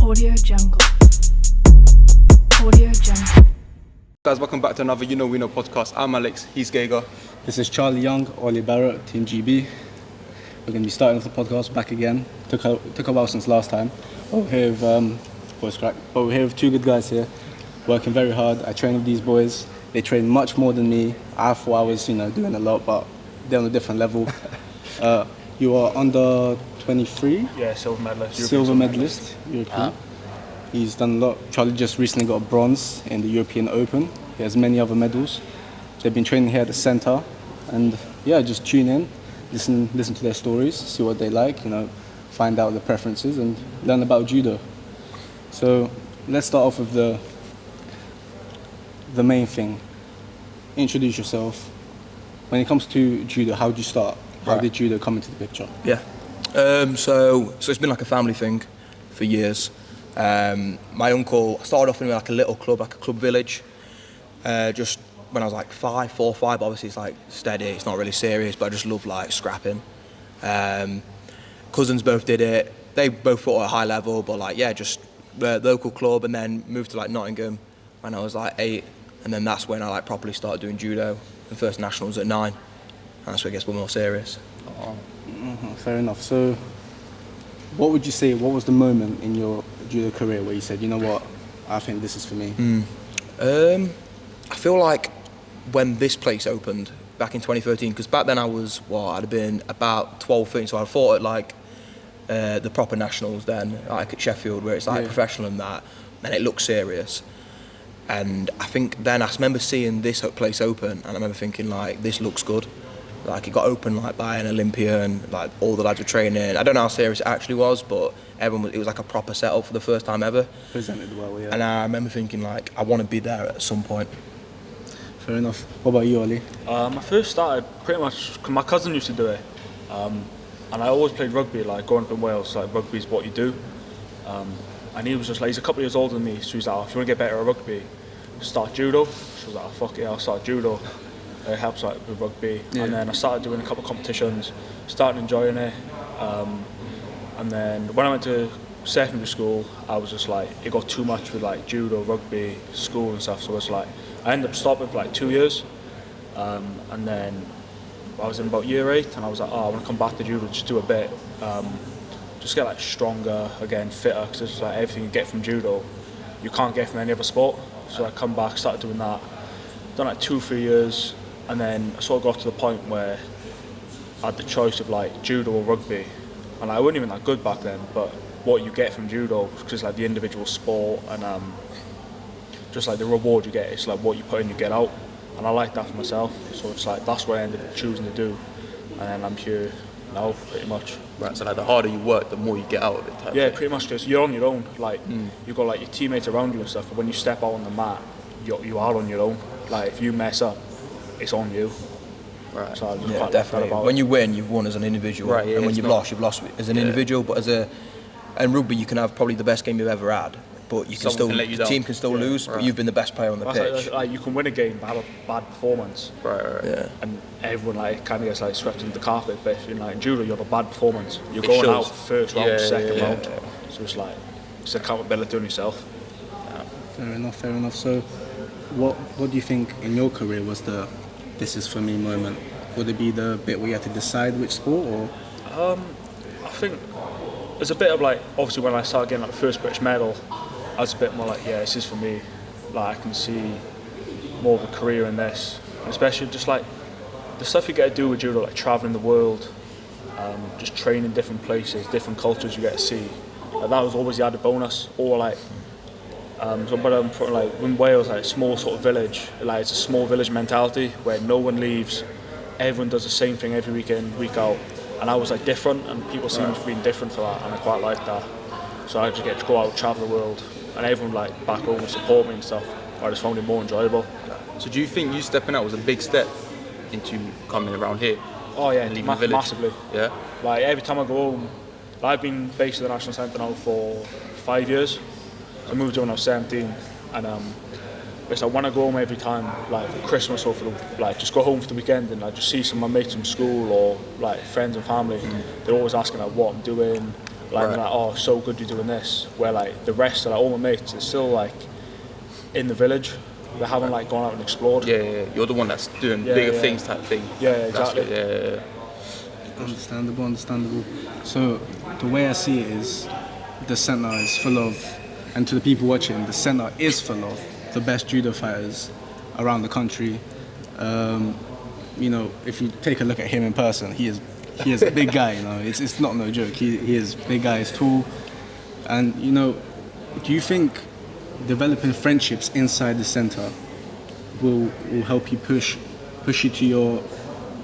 Audio Jungle. Audio Jungle. Guys, welcome back to another You Know We Know podcast. I'm Alex, he's GEGA. This is Charlie Young, Ollie Barrett, Team GB. We're going to be starting off the podcast back again. Took a while since last time. We're here with voice crack. But we're here with two good guys here, working very hard. I train with these boys. They train much more than me. I thought I was, doing a lot, but they're on a different level. You are under 23. Yeah, silver medalist. Silver medalist, European. He's done a lot. Charlie just recently got a bronze in the European Open. He has many other medals. They've been training here at the centre, and just tune in, listen to their stories, see what they like, find out their preferences, and learn about judo. So let's start off with the main thing. Introduce yourself. When it comes to judo, how did you start? How did judo come into the picture? Yeah. So it's been like a family thing for years. My uncle started off in like a little club, like a club village, just when I was like 4 or 5. Obviously it's like steady, it's not really serious, but I just love like scrapping. Cousins both did it. They both fought at a high level, but just the local club, and then moved to like Nottingham when I was like 8, and then that's when I like properly started doing judo. The first nationals at 9, and that's where it gets a bit more serious. Fair enough. So what would you say, what was the moment in your judo career where you said, you know what, I think this is for me? I feel like when this place opened back in 2013, because back then I was, I'd have been about 12, 13, so I fought at the proper nationals then, like at Sheffield, where it's like professional and that, and it looks serious. And I think then I remember seeing this place open, and I remember thinking like, this looks good. Like it got open like by an Olympian, like all the lads were training. I don't know how serious it actually was, but it was like a proper setup for the first time ever. Presented well, yeah. And I remember thinking like, I want to be there at some point. Fair enough. What about you, Ollie? I first started pretty much, cause my cousin used to do it, and I always played rugby. Like growing up in Wales, like rugby's what you do. And he was just like, he's a couple of years older than me, so he's like, if you want to get better at rugby, start judo. So I was like, fuck yeah, I'll start judo. It helps like with rugby, and then I started doing a couple of competitions, started enjoying it, and then when I went to secondary school, I was just like, it got too much with like judo, rugby, school and stuff, so it's like, I ended up stopping for like 2 years, and then I was in about year 8, and I was like, I want to come back to judo, just do a bit, just get like stronger again, fitter, because it's like everything you get from judo, you can't get from any other sport, so I come back, started doing that, done like 2-3 years, and then I sort of got to the point where I had the choice of like judo or rugby, and I wasn't even that good back then, but what you get from judo, because it's like the individual sport, and just like the reward you get, it's like what you put in you get out, and I like that for myself, so it's like that's what I ended up choosing to do, and then I'm here now pretty much. Right, so like the harder you work, the more you get out of it. Yeah, pretty much, because you're on your own, like you've got like your teammates around you and stuff, but when you step out on the mat, you are on your own. Like if you mess up, it's on you. Right. So Yeah, definitely. When you win, you've won as an individual, Right, yeah, and when it's you've lost as an individual. But in rugby, you can have probably the best game you've ever had, but you can the team can still lose, but you've been the best player on the pitch. Like you can win a game but have a bad performance. Right. Yeah. And everyone like kind of gets like swept under the carpet. But if you're like in judo, you have a bad performance. You're going out first round, second round. So it's like it's accountability on yourself. Fair enough. So what do you think in your career was the this is for me moment? Would it be the bit where you had to decide which sport, or? I think there's a bit of like, obviously when I started getting like the first British medal, I was a bit more like, yeah, this is for me. Like I can see more of a career in this, and especially just like the stuff you get to do with judo, like traveling the world, just training different places, different cultures you get to see. Like, that was always the added bonus. Or like, like in Wales, like a small sort of village, like it's a small village mentality where no one leaves, everyone does the same thing every weekend, week out, and I was like different, and people seem to be different for that, and I quite like that. So I just get to go out, travel the world, and everyone like back home would support me and stuff. I just found it more enjoyable. So do you think you stepping out was a big step into coming around here? Oh yeah, and leaving the village? Massively. Yeah. Like every time I go home, I've been based at the National Centre now for 5 years. I moved here when I was 17, and it's like when I go home every time, like for Christmas or for just go home for the weekend, and I just see some of my mates from school or like friends and family. They're always asking like what I'm doing, Like, they're like, oh, so good you're doing this. Where like the rest of like all my mates are still like in the village. They haven't like gone out and explored. Yeah. You're the one that's doing bigger things type thing. Yeah, exactly. Yeah. Understandable. So the way I see it is, the centre is full of, and to the people watching, the centre is full of the best judo fighters around the country. You know, if you take a look at him in person, he is a big guy. You know, it's not no joke. He is big guy. He's tall, and you know, do you think developing friendships inside the centre will help you push you to your,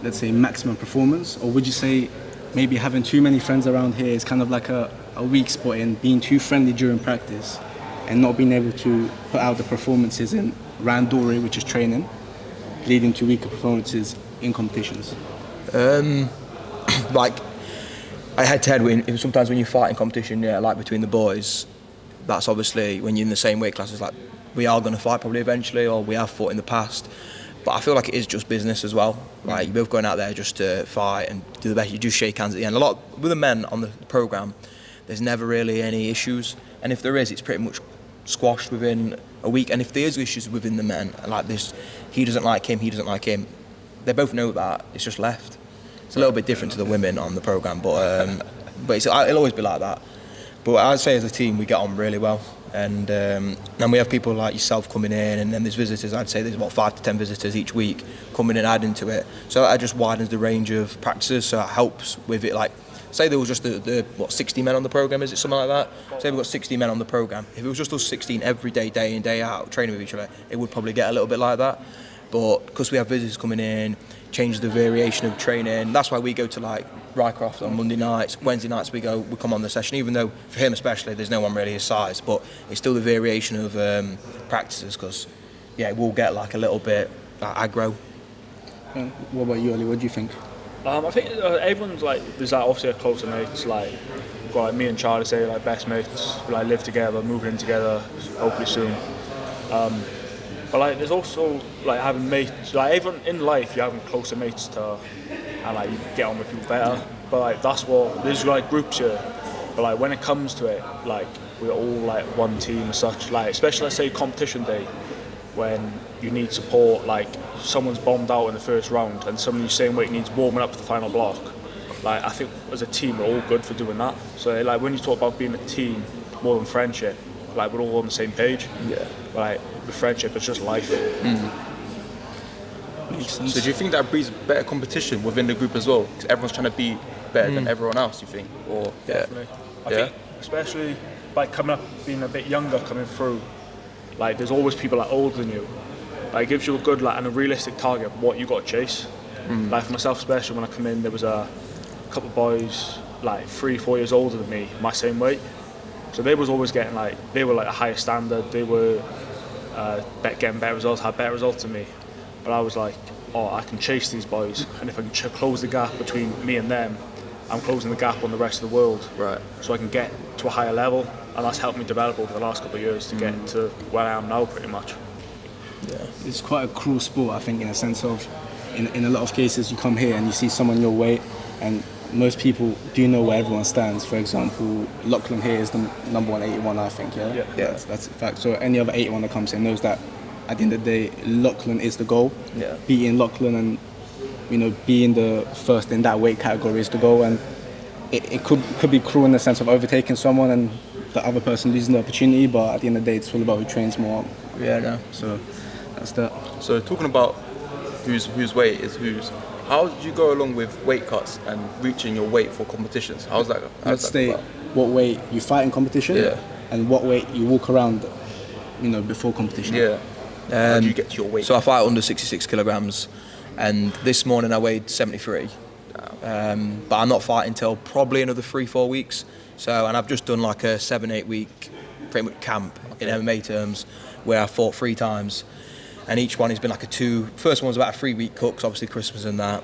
let's say, maximum performance? Or would you say maybe having too many friends around here is kind of like a weak spot in being too friendly during practice and not being able to put out the performances in randori, which is training, leading to weaker performances in competitions? Like, I head-to-head, sometimes when you fight in competition, like between the boys, that's obviously when you're in the same weight classes, like we are going to fight probably eventually, or we have fought in the past. But I feel like it is just business as well. Like, you're both going out there just to fight and do the best. You just shake hands at the end. A lot with the men on the programme, there's never really any issues. And if there is, it's pretty much squashed within a week. And if there is issues within the men, like this, he doesn't like him, they both know that. It's just left. It's a little bit different to the women on the programme, but it'll always be like that. But I'd say as a team, we get on really well. And we have people like yourself coming in, and then there's visitors. I'd say there's about 5 to 10 visitors each week coming and adding to it. So that just widens the range of practices. So it helps with it. Like, say there was just the 60 men on the programme, is it something like that? Say we've got 60 men on the programme. If it was just us 16 every day, day in, day out, training with each other, it would probably get a little bit like that. But because we have visitors coming in, change the variation of training. That's why we go to like Rycroft on Monday nights. Wednesday nights we come on the session, even though for him especially there's no one really his size, but it's still the variation of practices, because we'll get like a little bit aggro. What about you, Ollie? What do you think? I think everyone's like, there's like obviously a closer mates, like we've got like me and Charlie, say like best mates, we like live together, moving in together, hopefully soon. But like, there's also like having mates, like everyone in life, you're having closer mates to, and like you get on with people better. Yeah. But like there's like groups here. But like when it comes to it, like we're all like one team as such. Like especially let's say competition day, when you need support, like someone's bombed out in the first round, and someone your same weight needs warming up for the final block. Like I think as a team we're all good for doing that. So like when you talk about being a team more than friendship, like we're all on the same page. Yeah. Like with friendship, it's just life. Makes sense. So do you think that breeds better competition within the group as well? Because everyone's trying to be better than everyone else, you think? Or definitely. I think especially like coming up, being a bit younger, coming through, like there's always people like older than you. Like it gives you a good and a realistic target of what you got to chase. Like for myself, especially when I come in, there was a couple of boys like 3-4 years older than me, my same weight. So they was always getting they were like a higher standard. They were getting better results, had better results than me. But I was like, I can chase these boys, and if I can close the gap between me and them, I'm closing the gap on the rest of the world. Right. So I can get to a higher level, and that's helped me develop over the last couple of years to get to where I am now, pretty much. Yeah, it's quite a cruel sport, I think, in a sense of, in a lot of cases, you come here and you see someone your weight, and most people do know where everyone stands. For example, Lachlan here is the number 181, I think. Yeah. That's a fact. So any other 81 that comes in knows that at the end of the day, Lachlan is the goal. Yeah. Beating Lachlan and being the first in that weight category is the goal. And it could be cruel in the sense of overtaking someone and the other person losing the opportunity. But at the end of the day, it's all about who trains more. Yeah. No. So that's that. So talking about whose weight is whose. How did you go along with weight cuts and reaching your weight for competitions? How's that? Let's say what weight you fight in competition, and what weight you walk around, before competition. Yeah. How do you get to your weight? So I fight under 66 kilograms, and this morning I weighed 73. But I'm not fighting until probably another 3-4 weeks. And I've just done like a 7-8 week pretty much camp in MMA terms, where I fought 3 times. And each one has been like first one was about a 3-week cut, 'cause obviously Christmas and that.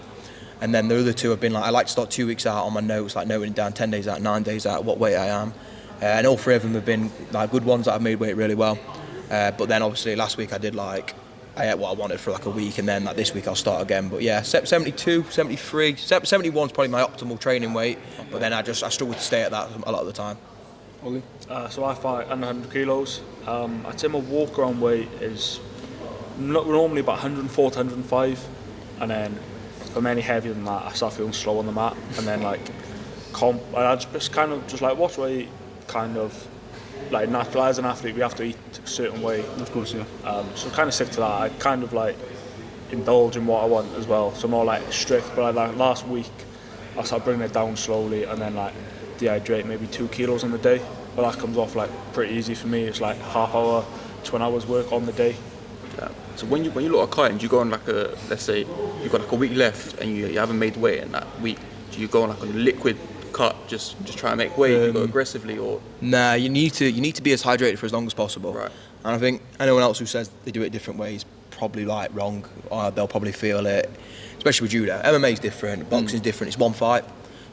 And then the other 2 have been like, I like to start 2 weeks out on my notes, like noting down 10 days out, 9 days out, what weight I am. And all 3 of them have been like good ones that I've made weight really well. But then obviously last week I did like I ate what I wanted for like a week, and then like this week I'll start again. But yeah, 72, 73, 71 is probably my optimal training weight. But then I struggle to stay at that a lot of the time. Ollie? So I fight under 100 kilos. I'd say my walk around weight is normally about 104 to 105, and then if I'm any heavier than that, I start feeling slow on the mat, and then like I just kind of just like watch weight, kind of like natural. As an athlete, we have to eat a certain way. Of course, yeah. So kind of stick to that. I kind of like indulge in what I want as well. So more like strict, but like last week I started bringing it down slowly, and then like dehydrate maybe 2 kilos on the day. But that comes off like pretty easy for me. It's like half hour to an hour's work on the day. Yeah. So when you lot are cutting, do you go on like a, let's say you've got like a week left and you haven't made weight in that week, do you go on like a liquid cut, just try and make weight, do you go aggressively, or? Nah, you need to be as hydrated for as long as possible. Right. And I think anyone else who says they do it different ways probably like wrong, or they'll probably feel it, especially with judo. MMA is different, boxing is different, it's one fight.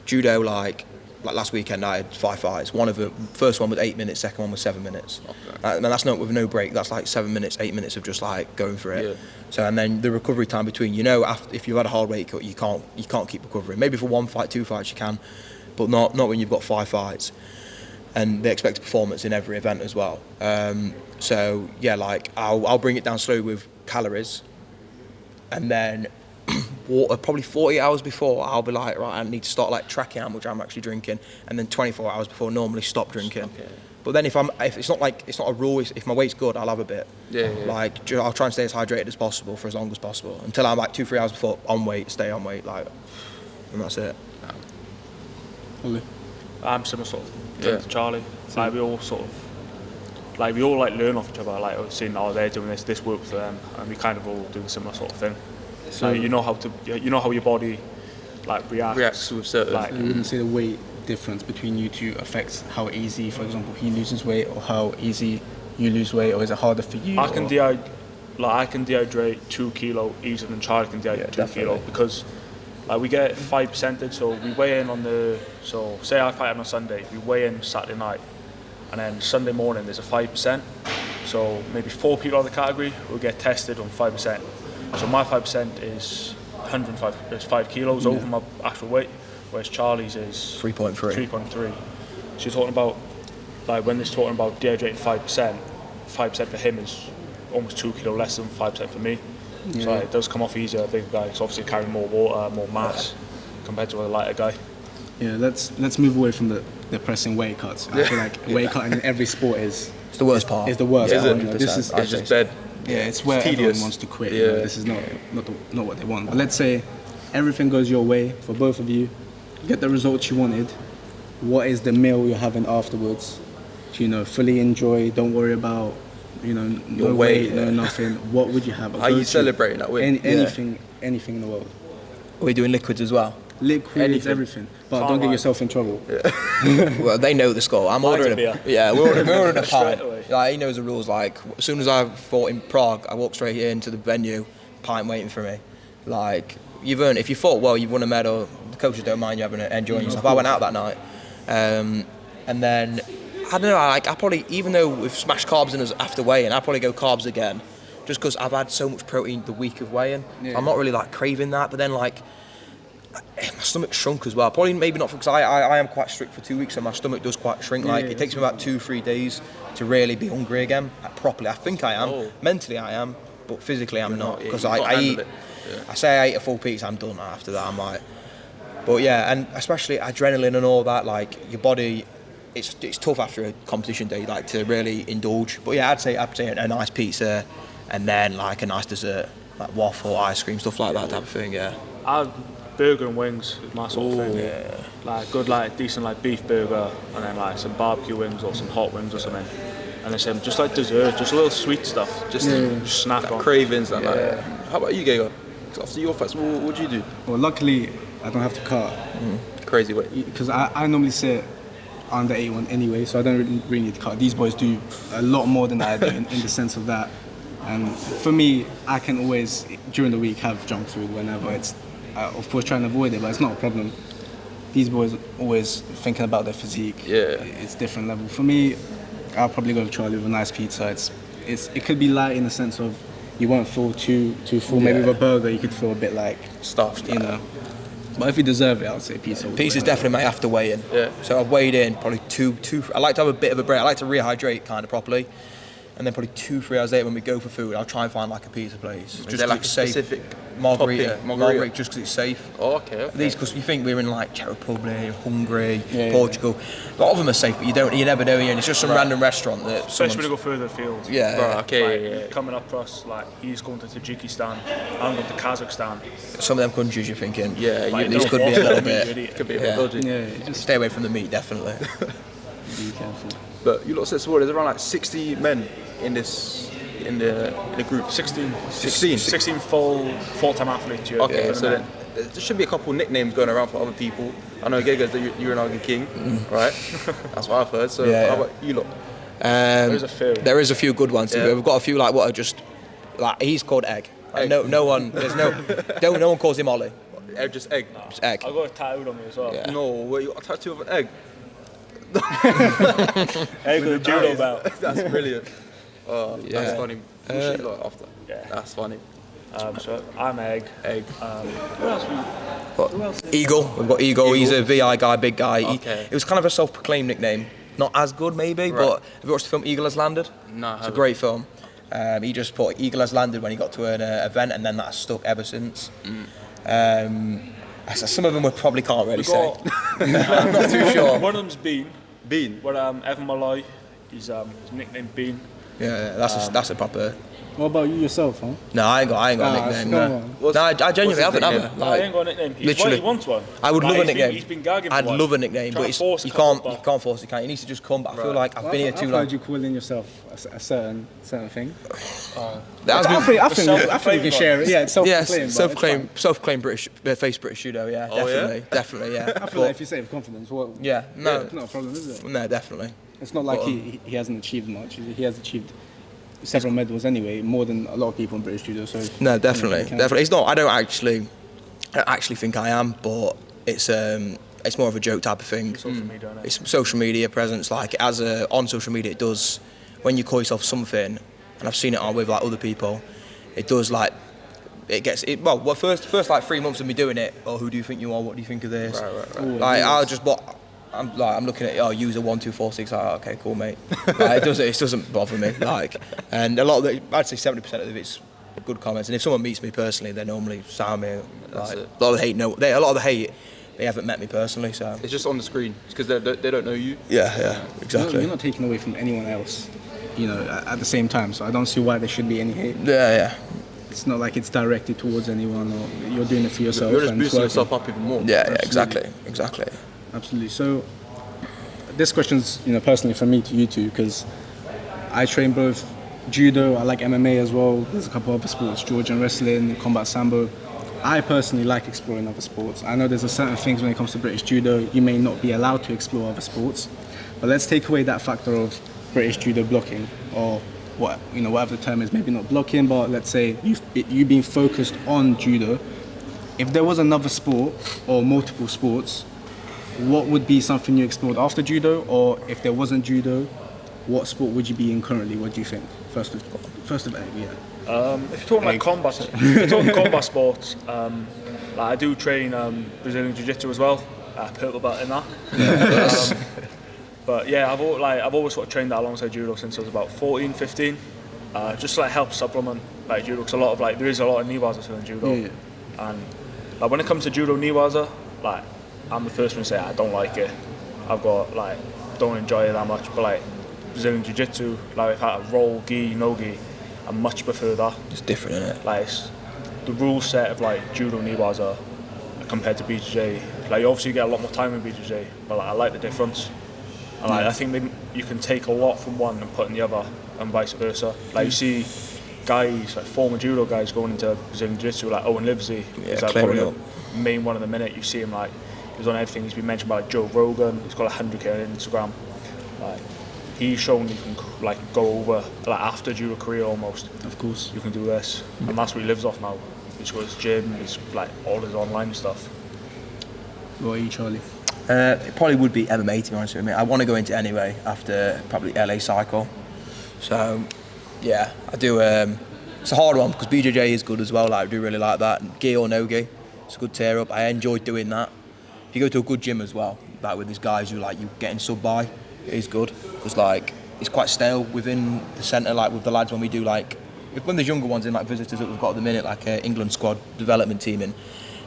Judo, like last weekend I had 5 fights. One of them, first one was 8 minutes, second one was 7 minutes. Okay. And that's not with no break. That's like 7 minutes, 8 minutes of just like going for it. Yeah. So and then the recovery time between, after, if you've had a hard weight cut, you can't keep recovering. Maybe for 1 fight, 2 fights you can, but not when you've got 5 fights. And they expect a performance in every event as well. So yeah, like I'll bring it down slowly with calories, and then water, probably 48 hours before, I'll be like, right, I need to start like tracking how much I'm actually drinking, and then 24 hours before normally stop drinking. Okay. But then if it's not a rule, if my weight's good, I'll have a bit. Yeah. Like I'll try and stay as hydrated as possible for as long as possible until I'm like 2-3 hours before on weight, stay on weight, like, and that's it. Ollie? I'm similar sort of thing to Charlie. Like we all learn off each other. Like seeing, they're doing this works for them, and we kind of all do a similar sort of thing. So you know how your body like reacts with certain. So you wouldn't say the weight difference between you two affects how easy, for example, he loses weight, or how easy you lose weight, or is it harder for you? I can dehydrate 2 kilo easier than Charlie can dehydrate 2 kilo, because like we get 5%. So we weigh in so say I fight on Sunday, we weigh in Saturday night, and then Sunday morning there's a 5%. So maybe 4 people out of the category will get tested on 5%. So my 5% is 5 kilos over my actual weight, whereas Charlie's is 3.3. So you're talking about, like when they're talking about dehydrating 5% for him is almost 2 kilo less than 5% for me. Yeah. So it does come off easier. A bigger guy, so obviously carrying more water, more mass compared to a lighter guy. Yeah, let's move away from the pressing weight cuts. I feel like weight cutting in every sport it's the worst part. It's the worst part. This is just bad. Yeah, it's where everyone wants to quit. Yeah. This is not what they want. But let's say everything goes your way for both of you, you get the results you wanted. What is the meal you're having afterwards? Fully enjoy. Don't worry about no weight, no nothing. What would you have? How are you celebrating that win? Anything in the world. Are we doing liquids as well? Liquids, everything. But don't get yourself in trouble. Yeah. Well, they know the score. I'm ordering a beer. Yeah, we're ordering a pint. Away. Like, he knows the rules. Like, as soon as I fought in Prague, I walked straight into the venue, pint waiting for me. Like, if you fought well, you've won a medal. The coaches don't mind you enjoying yourself. I went out that night, and then I don't know. I probably, even though we've smashed carbs in us after weigh-in, I probably go carbs again, just because I've had so much protein the week of weigh-in. Yeah. I'm not really like craving that, but then like, my stomach shrunk as well. Probably maybe not because I am quite strict for 2 weeks, so my stomach does quite shrink. Like it takes me about 2-3 days to really be hungry again properly. I think I am. Mentally I am, but physically I'm not, because I eat. I say I ate a full pizza, I'm done after that. I'm like, but yeah, and especially adrenaline and all that. Like your body, it's tough after a competition day, like to really indulge. But yeah, I'd say a nice pizza, and then like a nice dessert, like waffle, ice cream, stuff like that type of thing. Yeah. Burger and wings is my sort of thing. Yeah. Like good, like decent, like beef burger, and then like some barbecue wings or some hot wings or something. And then some just like dessert, just a little sweet stuff, just snack on. Cravings and like. How about you, GEGA? After your fights, what do you do? Well, luckily I don't have to cut. Crazy weight. Because I normally sit under 81 anyway, so I don't really need to cut. These boys do a lot more than I do in the sense of that. And for me, I can always during the week have junk food whenever it's. Of course, trying to avoid it, but it's not a problem. These boys are always thinking about their physique. Yeah. It's different level. For me, I'll probably go with Charlie with a nice pizza. It could be light in the sense of you won't feel too full. Maybe with a burger, you could feel a bit like Stuffed. you know. But if you deserve it, I would say pizza. Pizza's definitely my after weigh-in. Yeah. So I've weighed in probably two. I like to have a bit of a break. I like to rehydrate kind of properly, and then probably 2-3 hours later when we go for food, I'll try and find like a pizza place. Is there like a specific Margarita. topping? Margarita, just because it's safe. Oh, okay. These, because you think we're in like Czech Republic, Hungary, Yeah, Portugal. A lot of them are safe, but you never know. And it's just some random restaurant that. Especially when you go further afield. Yeah. Right, okay. Like, coming up for us, like he's going to Tajikistan, I'm going to Kazakhstan. Some of them countries you're thinking. Yeah, Like, these don't could be a walk little on the meat, bit. idiot. Could be a bit dodgy. Yeah, just Stay away from the meat, definitely. be careful. But you lot said well, there's around like 60 men in the group. 16 16. full-time athletes. Yeah. Okay, Yeah. so then there should be a couple nicknames going around for other people. I know GEGA's the Uranagi King, right? That's what I've heard. So Yeah, how yeah. about you lot? There's a few. There is a few good ones. Yeah. We've got a few like what are just like he's called Egg. Like, Egg. no one. There's no one calls him Ollie. Just egg. It's Egg. I got a tattooed on me as well. Yeah. No, where you got a tattoo of an egg? Hey, with a judo belt. That's brilliant. Oh, Yeah. that's funny. We'll shoot you lot after. Yeah. That's funny. So I'm Egg. Egg. Who else? Eagle. We've got Eagle. He's a VI guy, big guy. Okay. It was kind of a self-proclaimed nickname. Not as good maybe, Right. but have you watched the film Eagle Has Landed? No, I It's a haven't. great film. He just put Eagle Has Landed when he got to an event, and then that's stuck ever since. So some of them we probably can't really say. I'm not too sure. One of them's Bean. Bean. But Evan Malloy, he's nicknamed Bean. Yeah, that's a proper. What about you yourself, huh? No, I ain't got a Ah, nickname. come No, on. What's- no, I genuinely what's his haven't. nickname? I ain't got a nickname. Literally. He wants one. I would love a nickname. He's been gagging for I'd one. love a nickname, Trying but to it's, force you a couple, can't but- force it. He needs to just come. But I feel Right. like I've been here too I've long. heard you calling yourself a certain thing. That has I been- think you can self-proclaimed share it. Yeah, it's Yes, self-proclaimed. self-proclaimed British, face British judo. Yeah, Oh, yeah? definitely, yeah. I feel like if you say it with confidence, well, Yeah, no, it's not a problem, is it? no, definitely. It's not like Well, he hasn't achieved much. He has achieved several medals anyway, more than a lot of people in British judo. So No, definitely, you can- definitely. It's not. I don't actually think I am, but it's more of a joke type of thing. Social media, innit? It's social media presence. Like on social media, it does when you call yourself something, and I've seen it on with like other people. It does like it gets it. Well, first like 3 months of me doing it. Oh, who do you think you are? What do you think of this? Right. Ooh, Like I'll just what. I'm looking at user 1246. Like, okay, cool, mate. Like, it doesn't bother me. Like, and a lot of I'd say 70% of it's good comments. And if someone meets me personally, they normally sound me. That's Like, it. a lot of the hate. A lot of the hate. They haven't met me personally, so It's just on the screen because they don't know you. yeah, exactly. You're not taking away from anyone else, at the same time. So I don't see why there should be any hate. Yeah. It's not like it's directed towards anyone, or you're doing it for yourself. You're just and it's boosting working. yourself up even more. Yeah, exactly. Absolutely. So this question's personally from me to you two, because I train both judo, I like MMA as well. There's a couple other sports, Georgian wrestling, combat sambo. I personally like exploring other sports. I know there's a certain things when it comes to British judo, you may not be allowed to explore other sports, but let's take away that factor of British judo blocking, or whatever the term is, maybe not blocking, but let's say you being focused on judo. If there was another sport or multiple sports, what would be something you explored after judo? Or if there wasn't judo, what sport would you be in currently? What do you think? First of egg, yeah. If you're talking combat sports, like I do train Brazilian Jiu-Jitsu as well. Purple belt in that. But yeah, I've always sort of trained that alongside judo since I was about 14, 15. Just to like help supplement like judo, because there is a lot of niwaza still in judo. Yeah. And like when it comes to judo niwaza, like I'm the first one to say I don't like it. Don't enjoy it that much. But like Brazilian Jiu-Jitsu, like a roll, gi, no gi, I much prefer that. It's different, isn't it? Like the rule set of like judo niwaza compared to BJJ. Like you obviously get a lot more time in BJJ, but like, I like the difference. And like, I think you can take a lot from one and put in the other, and vice versa. Like you see guys, like former judo guys, going into Brazilian Jiu-Jitsu, like Owen Livesey. Yeah, He's like clearing probably the main one in the minute. You see him like he's on everything. He's been mentioned by like Joe Rogan. He's got 100k on Instagram. Like he's shown you can like go over like after judo career almost. Of course. You can do this, and that's what he lives off now. He's got his gym, his like all his online stuff. What are you, Charlie? It probably would be MMA, to be honest with me. I want to go into anyway after probably LA cycle. So, yeah, I do. It's a hard one because BJJ is good as well. Like, I do really like that. Gi or no gi, it's a good tear up. I enjoy doing that. If you go to a good gym as well, like with these guys who like you getting sub by, it is good because like it's quite stale within the centre. Like with the lads when we do like when there's younger ones in like visitors that we've got at the minute, like England squad development team in.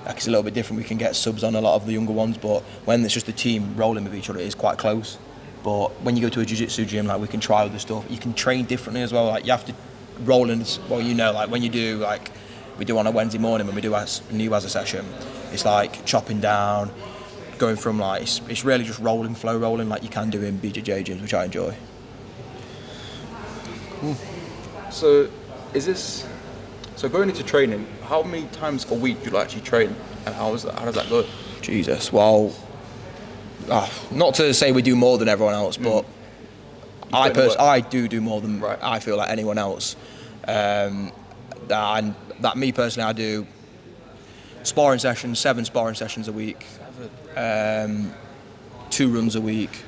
Like it's a little bit different. We can get subs on a lot of the younger ones, but when it's just a team rolling with each other, it is quite close. But when you go to a jiu-jitsu gym, like we can try other stuff. You can train differently as well. Like you have to roll in. Well, you know, like when you do like we do on a Wednesday morning when we do a new as a session, it's like chopping down, going from like it's really just rolling, flow rolling, like you can do in BJJ gyms, which I enjoy. So, so going into training? How many times a week do you actually train, and how does that go? Jesus, well, not to say we do more than everyone else, but I do more than I feel like anyone else. And that me personally, I do sparring sessions, 7 sparring sessions a week, 2 runs a week,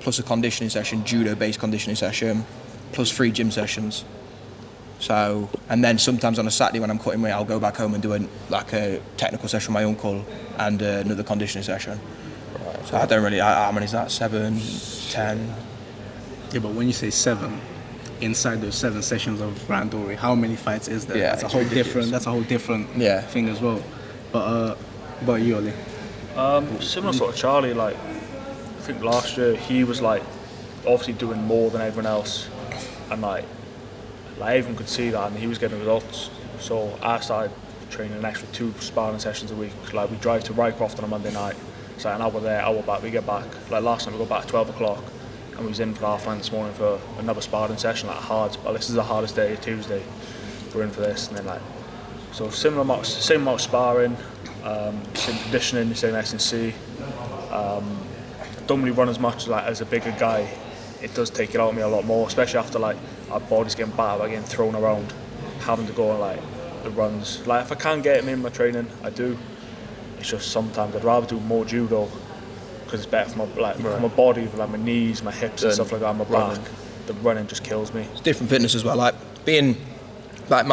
plus a conditioning session, judo-based conditioning session, plus 3 gym sessions. So, and then sometimes on a Saturday when I'm cutting weight, I'll go back home and do a technical session with my uncle and another conditioning session. Right. So I don't really, how many is that? 7, 10? Yeah, but when you say 7, inside those 7 sessions of randori, how many fights is there? Yeah, that's a whole different thing as well. But you, Ollie? Similar sort of Charlie. Like I think last year he was like obviously doing more than everyone else, and like everyone could see that, and he was getting results. So I started training an extra 2 sparring sessions a week. Like we drive to Rycroft on a Monday night. It's like an hour there, hour back. We get back. Like last night we got back at 12 o'clock. And we was in for half-9 this morning for another sparring session, like hard. Well, this is the hardest day, Tuesday. We're in for this, and then like, so same amount of sparring, same conditioning, same S&C. Don't really run as much as a bigger guy. It does take it out of me a lot more, especially after like our body's getting battered by getting thrown around, having to go on like the runs. Like if I can get them in my training, I do. It's just sometimes I'd rather do more judo, because it's better for my body, like my knees, my hips and stuff like that, my back. The running just kills me. It's different fitness as well. Like being, like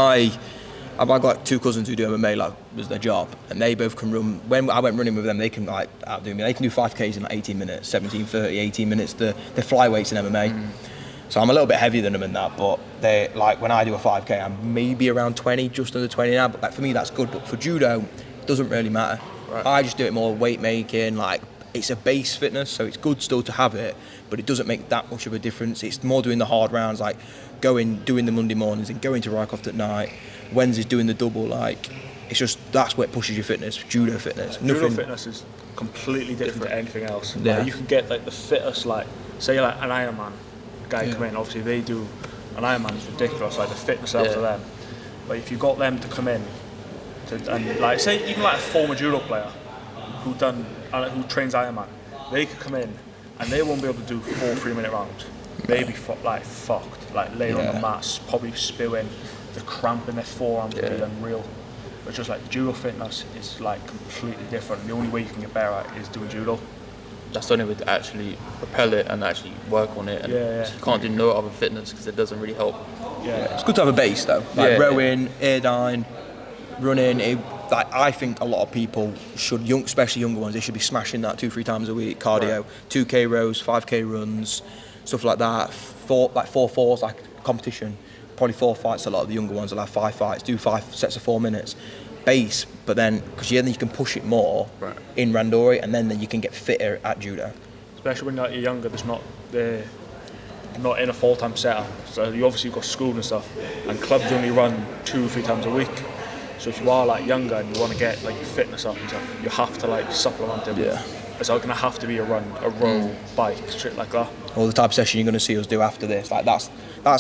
I've got like 2 cousins who do MMA, like was their job, and they both can run. When I went running with them, they can like outdo me. They can do 5Ks in like 18 minutes, 17, 30, 18 minutes. They're flyweights in MMA. So I'm a little bit heavier than them in that, but they like when I do a 5K, I'm maybe around 20, just under 20 now. But like for me, that's good. But for judo, it doesn't really matter. Right. I just do it more weight making, like. It's a base fitness, so it's good still to have it, but it doesn't make that much of a difference. It's more doing the hard rounds, like doing the Monday mornings and going to Rycroft at night. Wednesdays doing the double, like it's just that's what pushes your fitness, judo fitness. Judo fitness is completely different to anything else. Yeah. Like, you can get like the fittest, like say like an Ironman guy come in. Obviously they do an Ironman is ridiculous, like the fitness levels of them. But if you got them to come in, and like say even like a former judo player who trains Ironman, they could come in and they won't be able to do 4 3-minute rounds. They'd be fucked, like laying on the mats, probably spewing, the cramp in their forearms would be unreal. But just like judo fitness is like completely different. The only way you can get better at it is doing judo. That's the only way to actually propel it and actually work on it. And you can't do no other fitness because it doesn't really help. Yeah, it's good to have a base though, like rowing, airdyne, running. Like I think a lot of people should, especially younger ones, they should be smashing that 2-3 times a week, cardio, 2K rows, 5K runs, stuff like that. 4 4s, like competition. Probably 4 fights. A lot of the younger ones will have 5 fights, do 5 sets of 4 minutes, base. But then, because then you can push it more in randori, and then you can get fitter at judo. Especially when you're younger, they're not in a full-time setup. So you obviously got school and stuff, and clubs only run 2 or 3 times a week. So if you are like younger and you want to get like your fitness up and stuff, you have to like supplement it. It's going to have to be a run, a row, bike, shit like that. Or the type of session you're going to see us do after this, like that's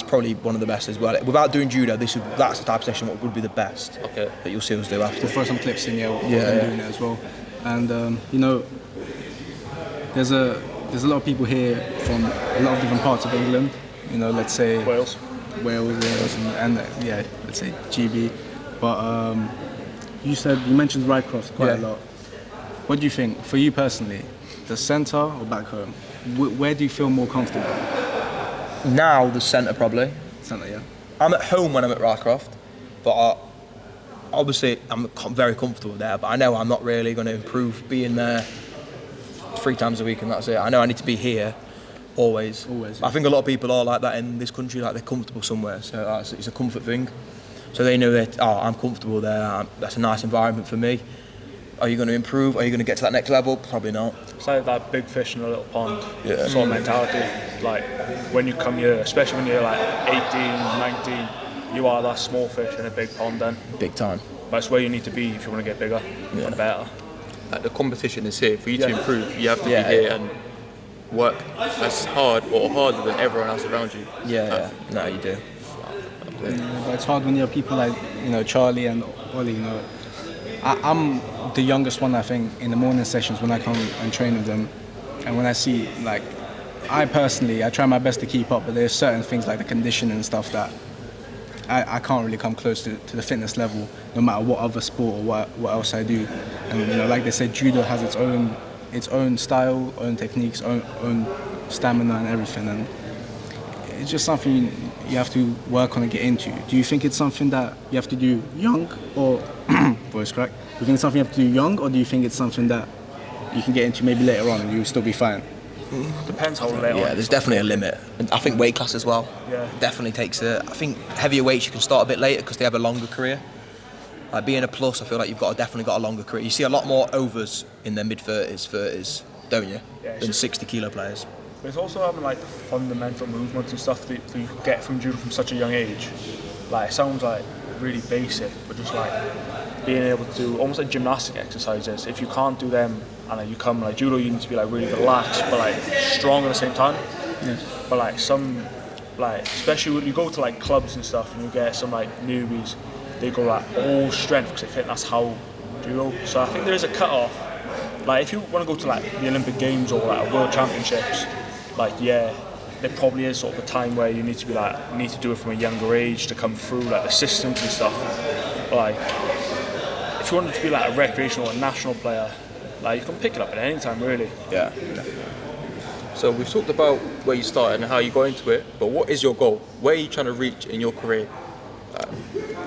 probably one of the best as well. Without doing judo, that's the type of session what would be the best that you'll see us do after. We'll throw some clips in what we're doing it as well. And you know, there's a lot of people here from a lot of different parts of England. You know, let's say Wales, and let's say GB. But you mentioned Rycroft quite a lot. What do you think, for you personally, the centre or back home? Where do you feel more comfortable? Now the centre probably. Centre, yeah. I'm at home when I'm at Rycroft, But obviously, I'm very comfortable there. But I know I'm not really going to improve being there 3 times a week, and that's it. I know I need to be here always. I think a lot of people are like that in this country, like they're comfortable somewhere. So it's a comfort thing. So they know that, I'm comfortable there. That's a nice environment for me. Are you going to improve? Are you going to get to that next level? Probably not. It's like that big fish in a little pond Yeah. sort of mentality. Like when you come here, especially when you're like 18, 19, you are that small fish in a big pond then. Big time. That's where you need to be if you want to get bigger and better. Like the competition is here. For you to Yeah. improve, you have to Yeah. be here and work as hard or harder than everyone else around you. Yeah. No, you do. But it's hard when you have people like, Charlie and Ollie, I'm the youngest one, I think, in the morning sessions when I come and train with them. And when I see, like, I try my best to keep up, but there's certain things like the conditioning and stuff that I can't really come close to the fitness level, no matter what other sport or what else I do. And, like they said, judo has its own style, own techniques, own stamina and everything. And it's just something you have to work on and get into. Do you think it's something that you have to do young, or voice crack? Do you think it's something you have to do young, or do you think it's something that you can get into maybe later on and you'll still be fine? Depends how late Yeah, there's definitely a limit. And I think weight class as well. Yeah. Definitely takes I think heavier weights you can start a bit later because they have a longer career. Like being a plus, I feel like you've definitely got a longer career. You see a lot more overs in their mid-30s, don't you? Yeah, Than 60-kilo players. But it's also having like the fundamental movements and stuff that you get from judo from such a young age. Like it sounds like really basic, but just like being able to do almost like gymnastic exercises. If you can't do them and like, you come like judo, you need to be like really relaxed but like strong at the same time. Yeah. But like especially when you go to like clubs and stuff and you get some like newbies, they go like all strength because they think that's how judo. So I think there is a cut off. Like if you want to go to like the Olympic Games or like World Championships, there probably is sort of a time where you need to do it from a younger age to come through like the systems and stuff. But, like if you wanted to be like a recreational or national player, like you can pick it up at any time really. Yeah. So we've talked about where you started and how you got into it, but what is your goal? Where are you trying to reach in your career?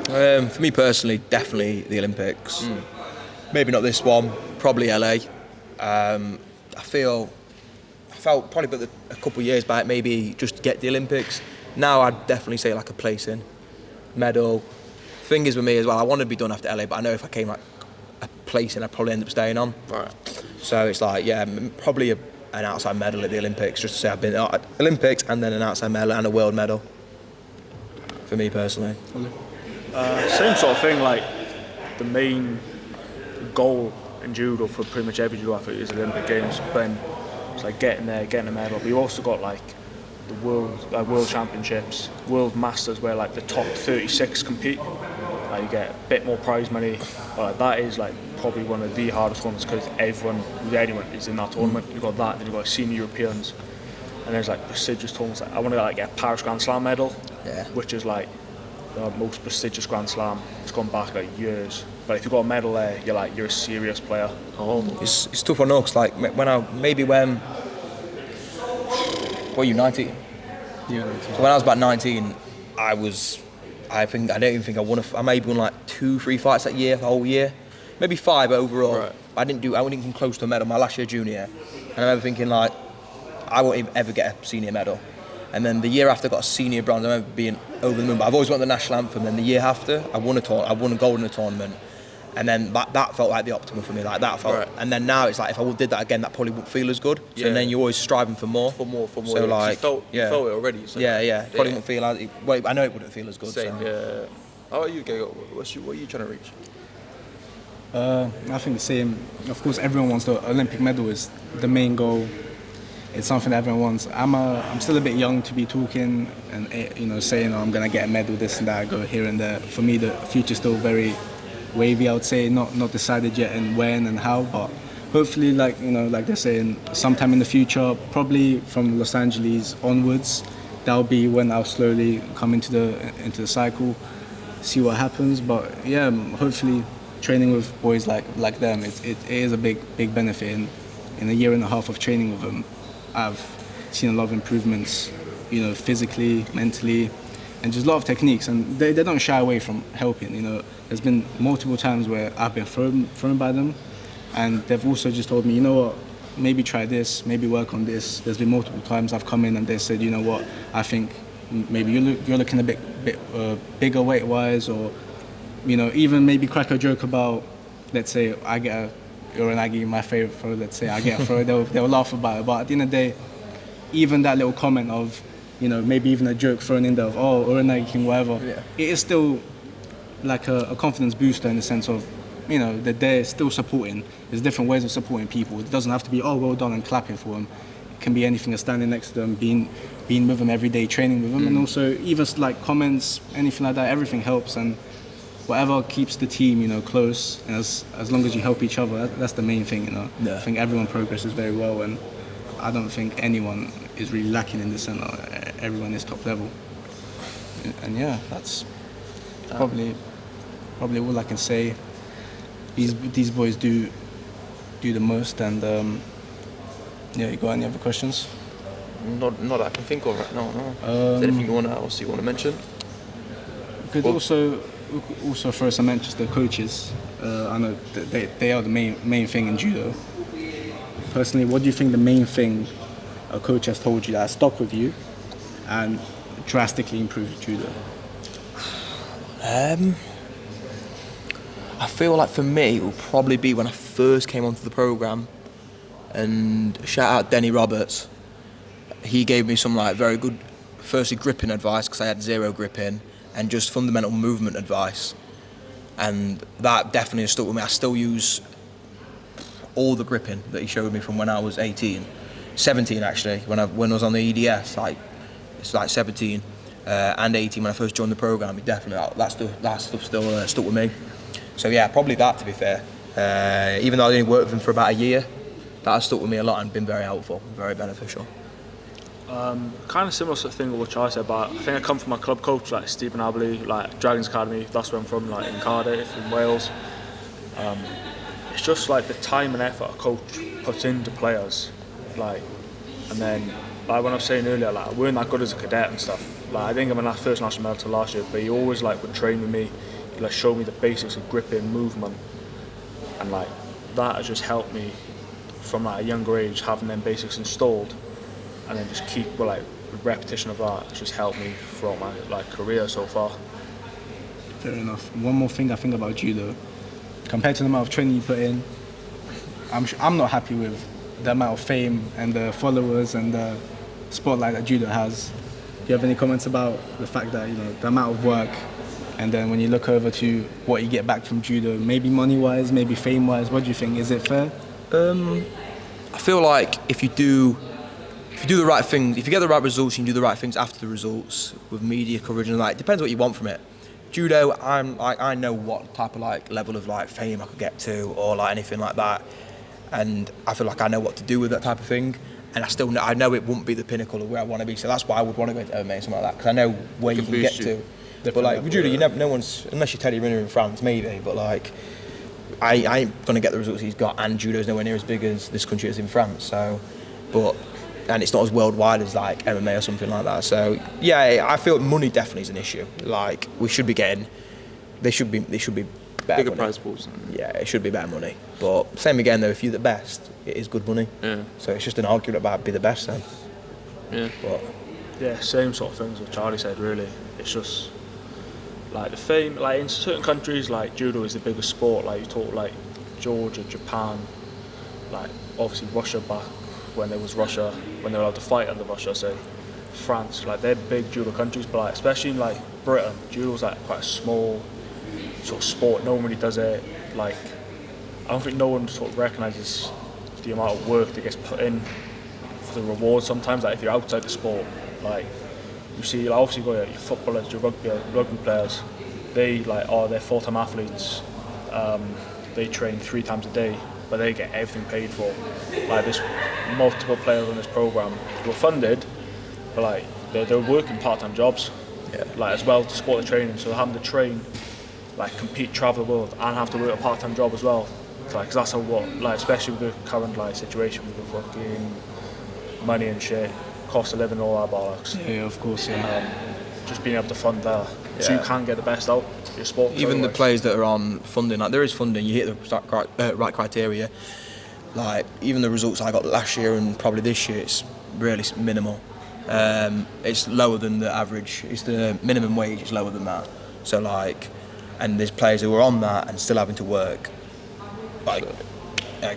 For me personally, definitely the Olympics. Maybe not this one, probably LA. I felt probably about a couple of years back, maybe just to get the Olympics. Now I'd definitely say like a place in, medal. Thing is with me as well, I want to be done after LA, but I know if I came like a place in, I'd probably end up staying on. Right. So it's like, probably an outside medal at the Olympics, just to say I've been at Olympics and then an outside medal and a world medal. For me personally. Same sort of thing, like the main goal in judo for pretty much every judo athlete is Olympic Games. Then it's like getting there, getting a medal. But you also got like the world championships, world masters, where like the top 36 compete. Like you get a bit more prize money. But that is like probably one of the hardest ones because anyone is in that tournament. You've got that, then you've got senior Europeans, and there's like prestigious tournaments. Like, I want to like get a Paris Grand Slam medal, which is like the most prestigious Grand Slam. It's gone back like years. But if you've got a medal there, you're a serious player. It's tough on us. Like when were you 19? Yeah. So when I was about 19, I don't even think I won. I maybe won like 2-3 fights that year, the whole year, maybe 5 overall. Right. I didn't come close to a medal my last year junior, and I remember thinking like, I won't ever get a senior medal. And then the year after I got a senior bronze, I remember being over the moon. But I've always wanted the national anthem. Then the year after, I won a gold in a tournament. And then that felt like the optimum for me. Like that felt. Right. And then now it's like if I did that again, that probably wouldn't feel as good. So Yeah. then you're always striving for more. For more. So Yeah, 'cause like, you felt it already. So Probably wouldn't feel as. Well, I know it wouldn't feel as good. Same. So. Yeah. How are you, GEGA? What are you trying to reach? I think the same. Of course, everyone wants the Olympic medal is the main goal. It's something that everyone wants. I'm still a bit young to be talking and saying I'm gonna get a medal, this and that. I go here and there. For me, the future's still very wavy. I would say not decided yet, and when and how. But hopefully, like they're saying, sometime in the future, probably from Los Angeles onwards, that'll be when I'll slowly come into the cycle, see what happens. But yeah, hopefully, training with boys like them, it is a big benefit. In a year and a half of training with them, I've seen a lot of improvements, physically, mentally, and just a lot of techniques, and they don't shy away from helping. You know, there's been multiple times where I've been thrown by them, and they've also just told me, you know what, maybe try this, maybe work on this. There's been multiple times I've come in and they said, you know what, I think maybe you're looking a bit bigger weight-wise, or, you know, even maybe crack a joke about, let's say I get a Uranagi, my favorite throw, let's say I get a throw, they'll laugh about it. But at the end of the day, even that little comment of, you know, maybe even a joke thrown in there of, oh, Uranagi King, whatever, it is still like a confidence booster in the sense of, you know, that they're still supporting. There's different ways of supporting people. It doesn't have to be, oh, well done, and clapping for them. It can be anything as standing next to them, being with them every day, training with them, and also even like comments, anything like that, everything helps, and whatever keeps the team, you know, close, and as long as you help each other, that's the main thing, you know. Yeah. I think everyone progresses very well, and I don't think anyone is really lacking in the centre. Everyone is top level, and yeah, that's probably all I can say. These boys do the most, and yeah, you got any other questions? Not that I can think of right now. No. Is there anything you want to mention? We could also throw some mentions to the coaches. I know they are the main thing in judo. Personally, what do you think the main thing a coach has told you that has stuck with you and drastically improved judo? I feel like for me it will probably be when I first came onto the programme, and shout out Denny Roberts. He gave me some like very good, firstly gripping advice because I had zero gripping, and just fundamental movement advice, and that definitely has stuck with me. I still use all the gripping that he showed me from when I was 17 actually, when I was on the EDS, it's like 17 and 18 when I first joined the programme. Definitely that stuff still stuck with me. So yeah, probably that, to be fair. Even though I didn't work with him for about a year, that has stuck with me a lot and been very helpful, very beneficial. Kind of similar sort of thing which I said, but I think I come from my club coach, like Stephen Abley, like Dragons Academy, that's where I'm from, like in Cardiff, in Wales. It's just like the time and effort a coach puts into players, like, and then like when I was saying earlier, like I weren't that good as a cadet and stuff. Like I didn't get my first national medal till last year, but he always like would train with me. He like showed me the basics of gripping, movement, and like that has just helped me from like a younger age, having them basics installed, and then just keep like repetition of that has just helped me throughout my like career so far. Fair enough. One more thing I think about judo, compared to the amount of training you put in, I'm not happy with the amount of fame and the followers and the spotlight that judo has. Do you have any comments about the fact that, you know, the amount of work, and then when you look over to what you get back from judo, maybe money-wise, maybe fame-wise, what do you think? Is it fair? I feel like if you do the right things, if you get the right results, you can do the right things after the results with media coverage, and like it depends what you want from it. Judo, I know what type of like level of like fame I could get to, or like anything like that, and I feel like I know what to do with that type of thing. And I know it won't be the pinnacle of where I want to be, so that's why I would want to go to MMA, something like that, because I know where you can get to. But like with judo, no one's, unless you're Teddy Riner in France, maybe. But like, I ain't gonna get the results he's got, and judo's nowhere near as big as this country is in France. So, and it's not as worldwide as like MMA or something like that. So yeah, I feel money definitely is an issue. Like they should be better bigger money. prize pools. Yeah, it should be better money. But same again though, if you're the best, it is good money. Yeah. So it's just an argument about be the best then. Yeah. But yeah, same sort of things what Charlie said really. It's just like the fame, like in certain countries like judo is the biggest sport, like you talk like Georgia, Japan, like obviously Russia back when there was Russia, when they were allowed to fight under Russia, say France, like they're big judo countries, but like especially in like Britain, judo's like quite a small sort of sport, no one really does it. Like I don't think no one sort of recognises the amount of work that gets put in for the reward sometimes, like if you're outside the sport, like you see, like, obviously, your footballers, your rugby players, they're full-time athletes. They train 3 times a day, but they get everything paid for. Like, there's multiple players on this program who are funded, but like they're working part-time jobs, like as well to support the training. So having to train, like compete, travel the world, and have to work a part-time job as well. So, like, 'cause that's especially with the current like situation with the fucking money and shit. Cost of living, all that bollocks. Yeah, of course, yeah. just being able to fund there, so you can get the best out of your sport. Even the players that are on funding, like there is funding, you hit the right criteria. Like even the results I got last year and probably this year, it's really minimal. It's lower than the average. It's the minimum wage is lower than that. So like, and there's players who are on that and still having to work, like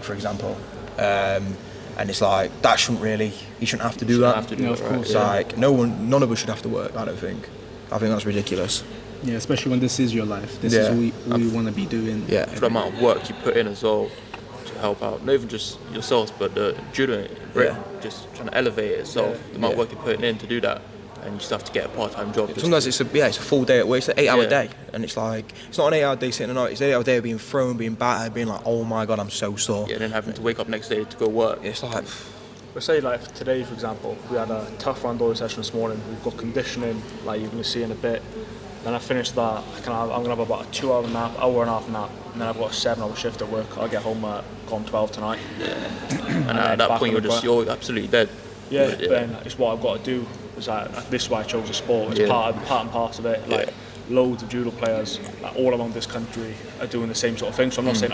for example. And it's like that shouldn't really. You shouldn't have to do that. Of course. It's like none of us should have to work. I don't think. I think that's ridiculous. Yeah, especially when this is your life. This is what we want to be doing. Yeah. For the amount of work you put in as well to help out, not even just yourselves, but the judo in Britain, just trying to elevate it itself. The amount of work you're putting in to do that, and you just have to get a part-time job. Sometimes it's a full day at work. It's an 8-hour day, and it's like it's not an 8-hour day sitting at night. It's an 8-hour day of being thrown, being battered, being like, oh my god, I'm so sore. Yeah, and then having to wake up next day to go work. It's like. Let's say like today, for example, we had a tough randori session this morning. We've got conditioning, like you're going to see in a bit. Then I finish that. I'm going to have about a 2-hour nap, hour and a half nap, and then I've got a 7-hour shift at work. I'll get home at 12 tonight. Yeah. And at that point, you're absolutely dead. Yeah, but then it's what I've got to do. It's like, this is why I chose the sport. It's part and parcel of it. Like loads of judo players, like, all around this country, are doing the same sort of thing. So I'm not saying,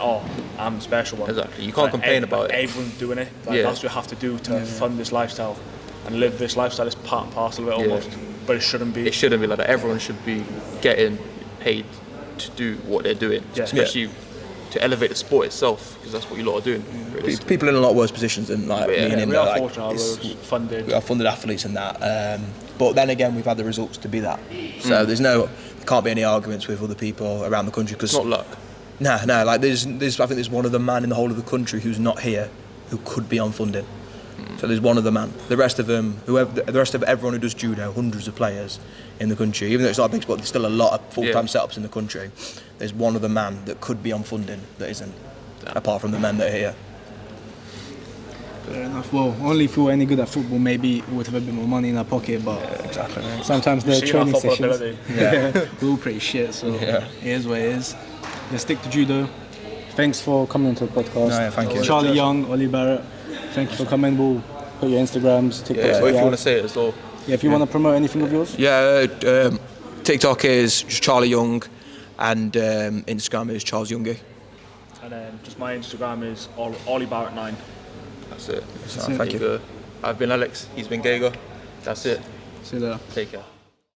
I'm the special one. Exactly. You can't complain about it. Everyone's doing it. Like, that's what you have to do to fund this lifestyle and live this lifestyle. It's part and parcel of it almost. But it shouldn't be. It shouldn't be like that. Everyone should be getting paid to do what they're doing, especially to elevate the sport itself, because that's what you lot are doing. People in a lot worse positions than like me and him. We are fortunate. We're funded. We are funded athletes and that. But then again, we've had the results to be that. So there can't be any arguments with other people around the country because it's not luck. No. Like I think there's one other man in the whole of the country who's not here, who could be on funding. So there's one other man. The rest of them, the rest of everyone who does judo, hundreds of players in the country. Even though it's not a big sport, there's still a lot of full-time setups in the country. There's one other man that could be on funding that isn't, apart from the men that are here. Fair enough. Well, only if we were any good at football, maybe we would have a bit more money in our pocket. But Exactly. sometimes the training sessions, we're all pretty shit. So it is what it is. Let's stick to judo. Thanks for coming into the podcast. No, thank you. Charlie Young, Ollie Barrett. Thank you for coming. We'll put your Instagrams, TikToks. If you want to say it as well. Yeah, if you want to promote anything of yours. Yeah, TikTok is just Charlie Young, and Instagram is Charles Youngie. And then just my Instagram is Ollie Barrett 9. That's it. Thank you. I've been Alex. He's been GEGA. That's it. See you later. Take care.